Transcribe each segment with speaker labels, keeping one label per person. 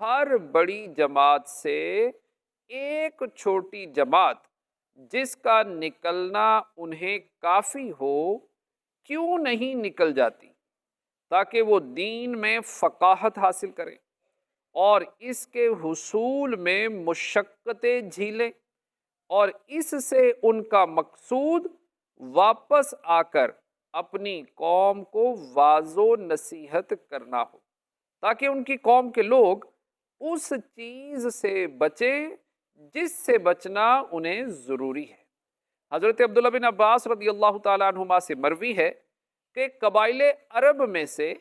Speaker 1: ہر بڑی جماعت سے ایک چھوٹی جماعت جس کا نکلنا انہیں کافی ہو کیوں نہیں نکل جاتی، تاکہ وہ دین میں فقاہت حاصل کریں اور اس کے حصول میں مشقتیں جھیلیں، اور اس سے ان کا مقصود واپس آ کر اپنی قوم کو واعظ و نصیحت کرنا ہو، تاکہ ان کی قوم کے لوگ اس چیز سے بچیں جس سے بچنا انہیں ضروری ہے۔ حضرت عبداللہ بن عباس رضی اللہ تعالیٰ عنہما سے مروی ہے کہ قبائل عرب میں سے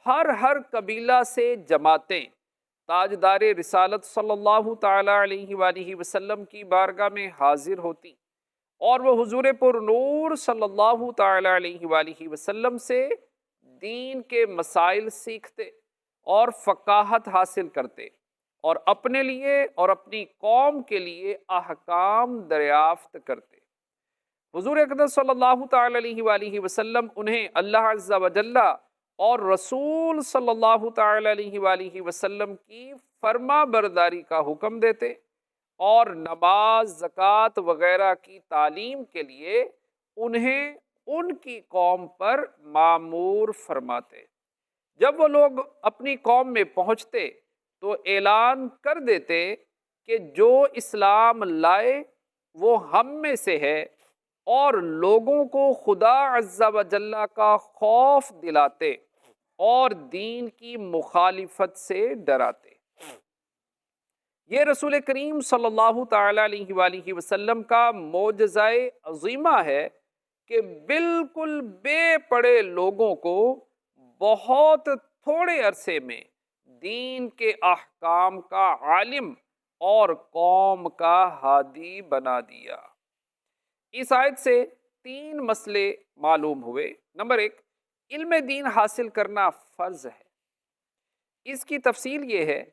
Speaker 1: ہر قبیلہ سے جماعتیں تاجدار رسالت صلی اللہ تعالیٰ علیہ وآلہ وسلم کی بارگاہ میں حاضر ہوتی اور وہ حضور پر نور صلی اللہ تعالیٰ علیہ وآلہ وسلم سے دین کے مسائل سیکھتے اور فقاہت حاصل کرتے اور اپنے لیے اور اپنی قوم کے لیے احکام دریافت کرتے۔ حضور اقدس صلی اللہ تعالی علیہ وآلہ وسلم انہیں اللہ عز و جل اور رسول صلی اللہ تعالی علیہ وآلہ وسلم کی فرما برداری کا حکم دیتے اور نماز، زکوٰۃ وغیرہ کی تعلیم کے لیے انہیں ان کی قوم پر مامور فرماتے۔ جب وہ لوگ اپنی قوم میں پہنچتے تو اعلان کر دیتے کہ جو اسلام لائے وہ ہم میں سے ہے، اور لوگوں کو خدا عز و جل کا خوف دلاتے اور دین کی مخالفت سے ڈراتے۔ یہ رسول کریم صلی اللہ تعالی علیہ وآلہ وسلم کا معجزہ عظیمہ ہے کہ بالکل بے پڑھے لوگوں کو بہت تھوڑے عرصے میں دین کے احکام کا عالم اور قوم کا ہادی بنا دیا۔ اس آیت سے تین مسئلے معلوم ہوئے۔ نمبر ایک، علم دین حاصل کرنا فرض ہے۔ اس کی تفصیل یہ ہے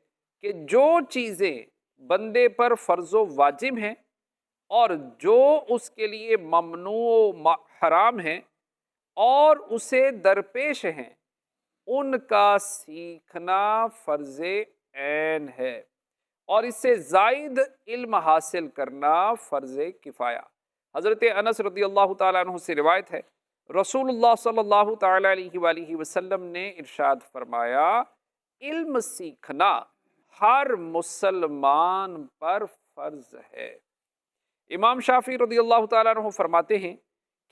Speaker 1: کہ جو چیزیں بندے پر فرض و واجب ہیں اور جو اس کے لیے ممنوع و حرام ہیں اور اسے درپیش ہیں، ان کا سیکھنا فرض عین ہے، اور اس سے زائد علم حاصل کرنا فرض کفایہ۔ حضرت انس رضی اللہ تعالیٰ عنہ سے روایت ہے، رسول اللہ صلی اللہ تعالیٰ علیہ وآلہ وسلم نے ارشاد فرمایا، علم سیکھنا ہر مسلمان پر فرض ہے۔ امام شافعی رضی اللہ تعالیٰ عنہ فرماتے ہیں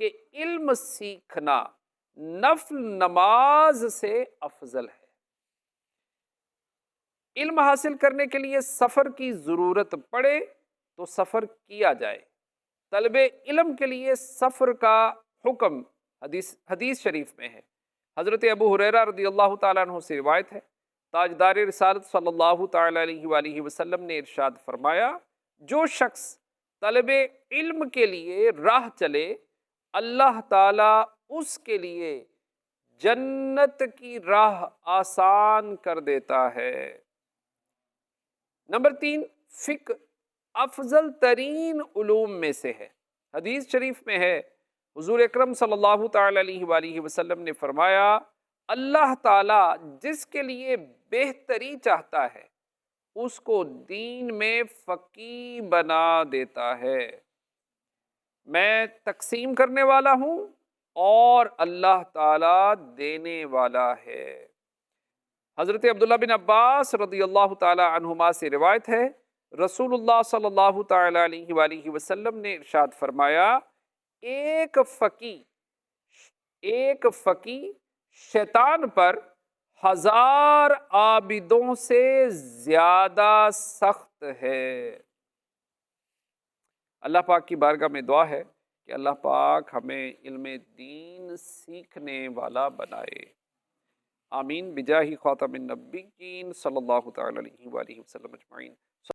Speaker 1: کہ علم سیکھنا نفل نماز سے افضل ہے۔ علم حاصل کرنے کے لیے سفر کی ضرورت پڑے تو سفر کیا جائے۔ طلب علم کے لیے سفر کا حکم حدیث شریف میں ہے۔ حضرت ابو ہریرہ رضی اللہ تعالیٰ عنہ سے روایت ہے، تاجدار رسالت صلی اللہ تعالیٰ علیہ وآلہ وسلم نے ارشاد فرمایا، جو شخص طلب علم کے لیے راہ چلے اللہ تعالیٰ اس کے لیے جنت کی راہ آسان کر دیتا ہے۔ نمبر تین، فقہ افضل ترین علوم میں سے ہے۔ حدیث شریف میں ہے، حضور اکرم صلی اللہ تعالی علیہ وآلہ وسلم نے فرمایا، اللہ تعالیٰ جس کے لیے بہتری چاہتا ہے اس کو دین میں فقیہ بنا دیتا ہے۔ میں تقسیم کرنے والا ہوں اور اللہ تعالیٰ دینے والا ہے۔ حضرت عبداللہ بن عباس رضی اللہ تعالیٰ عنہما سے روایت ہے، رسول اللہ صلی اللہ تعالیٰ علیہ وآلہ وسلم نے ارشاد فرمایا، ایک فقیہ شیطان پر 1000 عابدوں سے زیادہ سخت ہے۔ اللہ پاک کی بارگاہ میں دعا ہے کہ اللہ پاک ہمیں علم دین سیکھنے والا بنائے۔ آمین بجاہ خاتم النبیین صلی اللہ تعالی علیہ وآلہ وسلم اجمعین۔